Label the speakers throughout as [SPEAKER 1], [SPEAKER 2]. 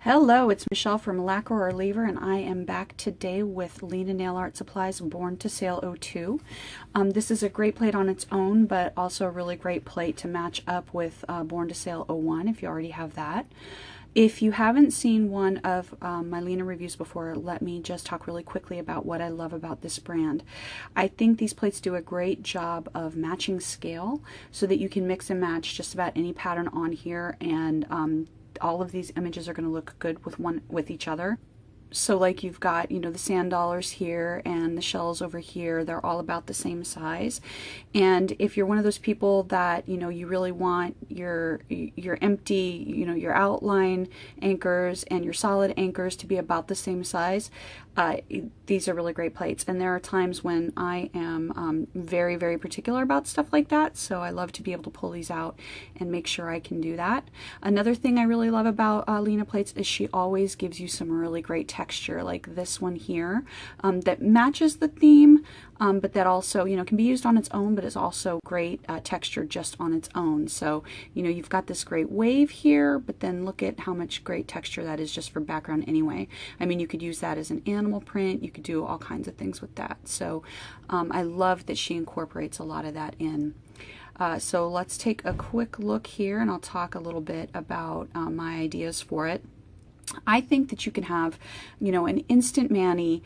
[SPEAKER 1] Hello, it's Michelle from Lacquer or Lever, and I am back today with Lina Nail Art Supply's Born to Sail '02. This is a great plate on its own, but also a really great plate to match up with Born to Sail '01 if you already have that. If you haven't seen one of my Lina reviews before, let me just talk really quickly about what I love about this brand. I think these plates do a great job of matching scale so that you can mix and match just about any pattern on here, and all of these images are going to look good with each other. So like you've got, the sand dollars here and the shells over here, they're all about the same size. And if you're one of those people that, you really want your empty, your outline anchors and your solid anchors to be about the same size, these are really great plates. And there are times when I am very, very particular about stuff like that. So I love to be able to pull these out and make sure I can do that. Another thing I really love about Lina plates is she always gives you some really great texture, like this one here, that matches the theme, but that also, can be used on its own, but is also great texture just on its own. So, you've got this great wave here, but then look at how much great texture that is just for background anyway. I mean, you could use that as an animal print. You could do all kinds of things with that. So I love that she incorporates a lot of that in. So let's take a quick look here, and I'll talk a little bit about my ideas for it. I think that you can have, an instant mani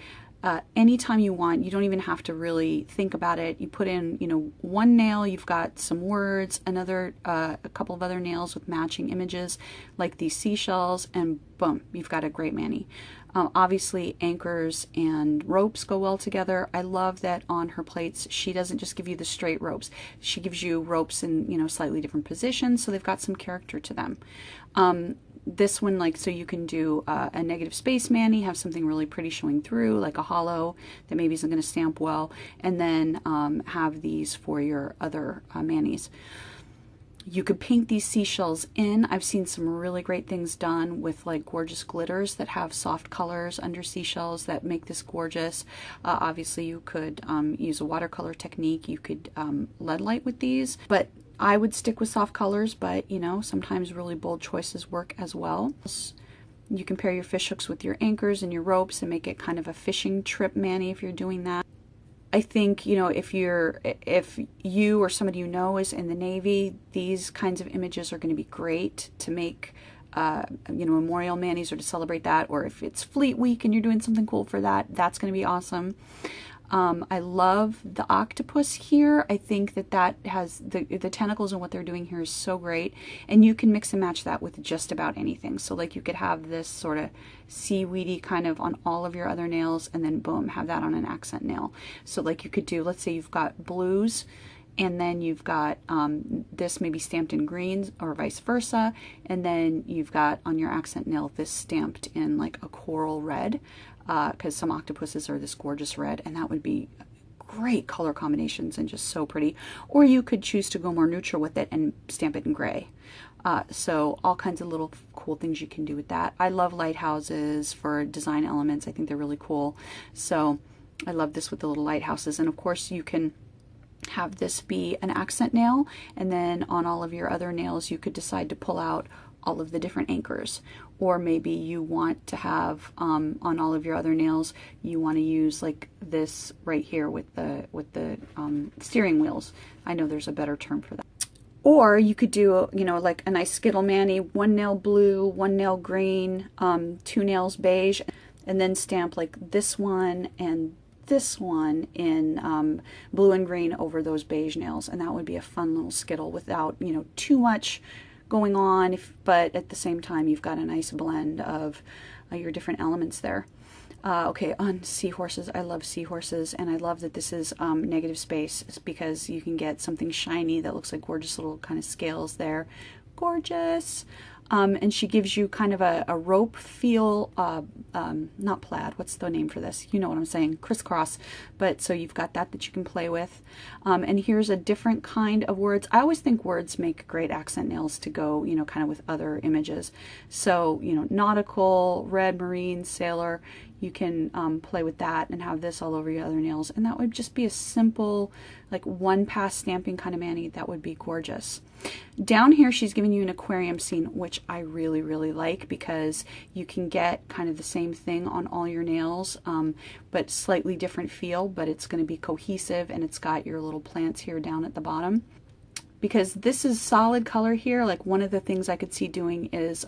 [SPEAKER 1] anytime you want. You don't even have to really think about it. You put in, one nail, you've got some words, a couple of other nails with matching images like these seashells, and boom, you've got a great mani. Obviously, anchors and ropes go well together. I love that on her plates, she doesn't just give you the straight ropes. She gives you ropes in, slightly different positions, so they've got some character to them. This one, so you can do a negative space mani, have something really pretty showing through, like a hollow that maybe isn't going to stamp well, and then have these for your other manis. You could paint these seashells in. I've seen some really great things done with gorgeous glitters that have soft colors under seashells that make this gorgeous. Obviously, you could use a watercolor technique. You could lead light with these, but I would stick with soft colors, but sometimes really bold choices work as well. You can pair your fish hooks with your anchors and your ropes and make it kind of a fishing trip mani if you're doing that. I think, if you or somebody is in the Navy, these kinds of images are going to be great to make memorial manis or to celebrate that. Or if it's Fleet Week and you're doing something cool for that, that's going to be awesome. I love the octopus here. I think that has the tentacles, and what they're doing here is so great. And you can mix and match that with just about anything. So you could have this sort of seaweedy kind of on all of your other nails, and then boom, have that on an accent nail. So you could do, let's say you've got blues, and then you've got this maybe stamped in greens or vice versa, and then you've got on your accent nail this stamped in a coral red, because some octopuses are this gorgeous red, and that would be great color combinations and just so pretty. Or you could choose to go more neutral with it and stamp it in gray. So all kinds of little cool things you can do with that. I love lighthouses for design elements. I think they're really cool. So I love this with the little lighthouses. And of course you can have this be an accent nail, and then on all of your other nails you could decide to pull out all of the different anchors. Or maybe you want to have on all of your other nails, you want to use this right here with the steering wheels. I know there's a better term for that. Or you could do a nice skittle mani, one nail blue, one nail green, two nails beige, and then stamp this one and this one in blue and green over those beige nails, and that would be a fun little skittle without too much going on, but at the same time you've got a nice blend of your different elements there. Okay, on seahorses, I love seahorses, and I love that this is negative space, because you can get something shiny that looks like gorgeous little kind of scales there. Gorgeous. And she gives you kind of a rope feel, not plaid, what's the name for this? You know what I'm saying, crisscross. But so you've got that you can play with. And here's a different kind of words. I always think words make great accent nails to go, kind of with other images. So, nautical, red, marine, sailor, you can play with that and have this all over your other nails. And that would just be a simple, like one pass stamping kind of mani. That would be gorgeous. Down here, she's giving you an aquarium scene, which I really, really like because you can get kind of the same thing on all your nails, but slightly different feel, but it's going to be cohesive, and it's got your little plants here down at the bottom. Because this is solid color here, like one of the things I could see doing is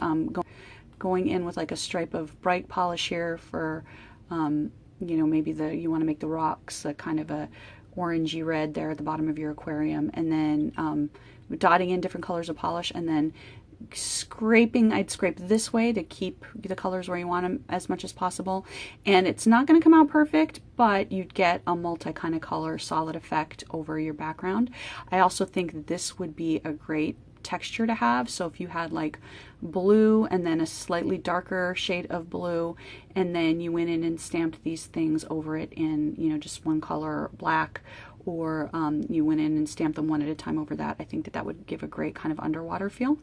[SPEAKER 1] going in with like a stripe of bright polish here for, you know, maybe you want to make the rocks a kind of a orangey red there at the bottom of your aquarium, and then dotting in different colors of polish, and then scraping. I'd scrape this way to keep the colors where you want them as much as possible. And it's not going to come out perfect, but you'd get a multi kind of color solid effect over your background. I also think that this would be a great texture to have. So if you had like blue and then a slightly darker shade of blue, and then you went in and stamped these things over it in, you know, just one color, black, or you went in and stamped them one at a time over that, I think that that would give a great kind of underwater feel.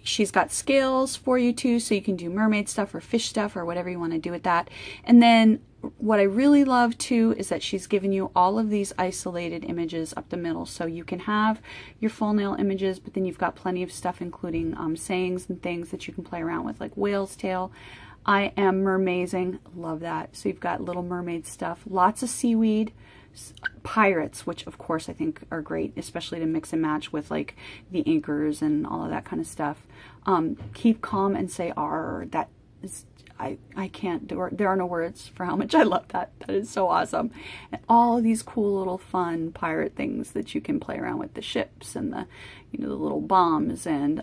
[SPEAKER 1] She's got scales for you too, so you can do mermaid stuff or fish stuff or whatever you want to do with that. And then what I really love too is that she's given you all of these isolated images up the middle. So you can have your full nail images, but then you've got plenty of stuff, including sayings and things that you can play around with, like whale's tail. I am mermazing, love that. So you've got little mermaid stuff, lots of seaweed, pirates, which of course I think are great, especially to mix and match with like the anchors and all of that kind of stuff. Keep calm and say R. That is, I can't do, there are no words for how much I love that. That is so awesome. And all of these cool little fun pirate things that you can play around with, the ships and the, you know, the little bombs, and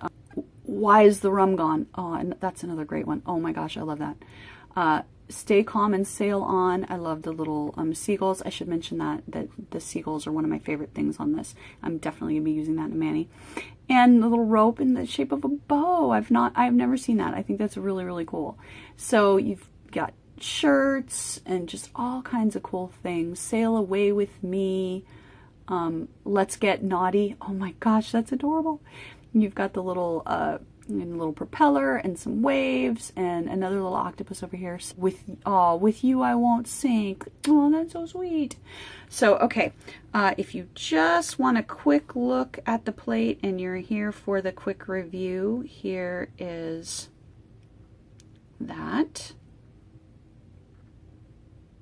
[SPEAKER 1] why is the rum gone? Oh, and that's another great one. Oh my gosh, I love that. Stay calm and sail on. I love the little seagulls. I should mention that the seagulls are one of my favorite things on this. I'm definitely gonna be using that in a mani. And the little rope in the shape of a bow. I've never seen that. I think that's really, really cool. So you've got shirts and just all kinds of cool things. Sail away with me. Let's get naughty. Oh my gosh, that's adorable. You've got the little propeller and some waves and another little octopus over here. With you I won't sink. Oh, that's so sweet. So okay, if you just want a quick look at the plate and you're here for the quick review, here is that.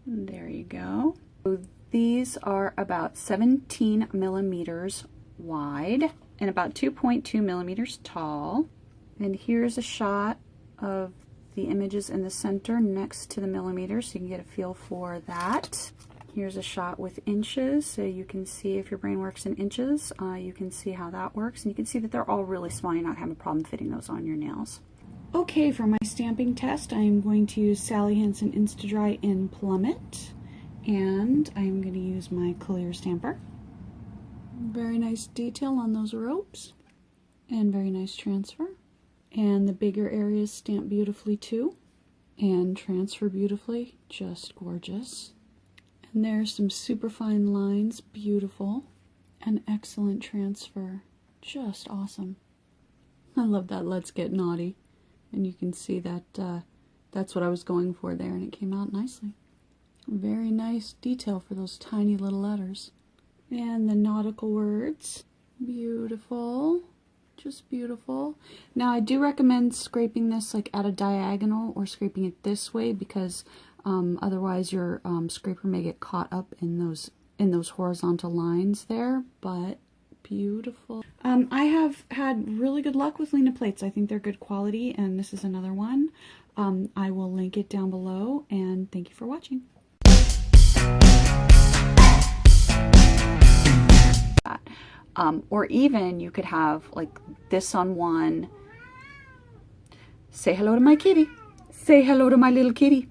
[SPEAKER 1] There you go. So these are about 17 millimeters wide and about 2.2 millimeters tall. And here's a shot of the images in the center next to the millimeters, so you can get a feel for that. Here's a shot with inches, so you can see if your brain works in inches. You can see how that works, and you can see that they're all really small. You're not having a problem fitting those on your nails. Okay, for my stamping test, I am going to use Sally Hansen Insta-Dry in Plummet, and I'm going to use my clear stamper. Very nice detail on those ropes, and very nice transfer. And the bigger areas stamp beautifully too, and transfer beautifully, just gorgeous. And there's some super fine lines, beautiful, and excellent transfer, just awesome. I love that let's get naughty, and you can see that that's what I was going for there, and it came out nicely. Very nice detail for those tiny little letters. And the nautical words, beautiful. Just beautiful. Now I do recommend scraping this like at a diagonal or scraping it this way, because otherwise your scraper may get caught up in those horizontal lines there, but beautiful. I have had really good luck with Lina plates. I think they're good quality, and this is another one. I will link it down below, and thank you for watching. Or even you could have like this on one. Say hello to my kitty. Say hello to my little kitty.